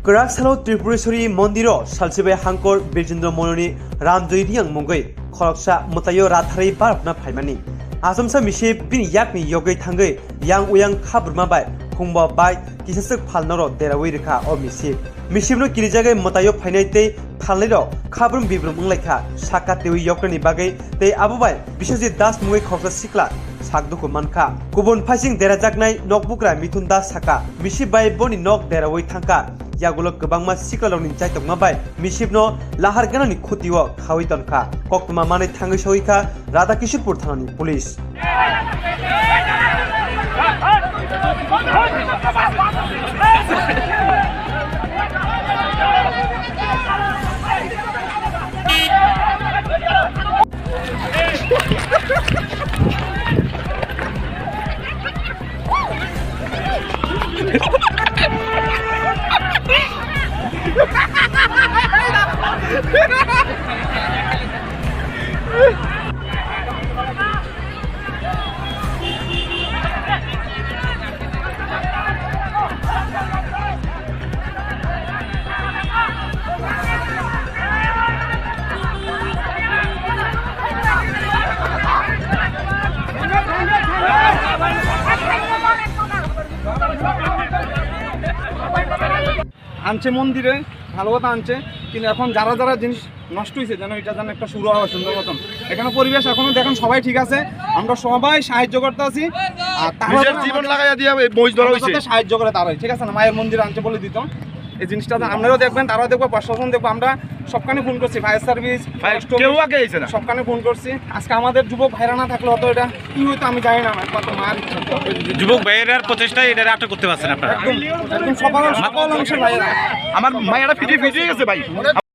Karaksalo Tripureswari Mondiro Salsibai Hankor Birjendra Mononi Ramjoy Riang Mongai Khoroksa Mutayo Rathari Barapna Phaimani Asamsa Miship Bin Yakni Yogai Thangai Yang Uyang Khabrma Bai Khungba Bai Kisasuk Phalnoro Derawi Rekha O Miship Mishipno Kirijagai Mutayo Phainaite Phalniro Khabrum Bibrum Unglaikha Saka Tewi Yokrani Bagai Te Abubai Bishojit Das Mungai Khoroksa Sikla Sakduku Manka Kubun Phasing Derajaknai Nokbukra Mithun Das Saka Miship Bai Boni Nok Derawi Thangka Yagulok Kabangma Sikaloni Chaitokma Bai Mishipno Lahar Ganani Khutiwa Khawitonka Koktuma Mane Thangai Soika Radhakishpur Thanani Police আনছে মন্দিরে ভালো কথা আনছে কিন্তু এখন যারা যারা জিনিস নষ্ট হয়েছে যেন এটা যেন একটা শুরু হয় সুন্দর মতন এখানে পরিবেশ এখনো দেখেন সবাই ঠিক আছে আমরা সবাই সাহায্য করতে আছি আর তারা জীবন লাগাইয়া দিয়ে বই ধরা হইছে সাহায্য করে তারাই ঠিক আছে না মায়ের মন্দির আনছে বলে দিত এই জিনিসটা আপনারাও দেখবেন তারাও দেখবো প্রশাসন দেখবো আমরা সবখানে ফোন করছি ফায়ার সার্ভিস কেউ আগে এসে না সবখানে ফোন করছি আজকে আমাদের যুবক ভাইরা না থাকলে হয়তো এটা কি হইতো আমি জানি না কত মার যুবক ভাইয়ের প্রচেষ্টায় এটা আটক করতে পারছেন আপনারা একদম সকল অংশের ভাইয়েরা আমার মায়েরা ফিটে গেছে ভাই।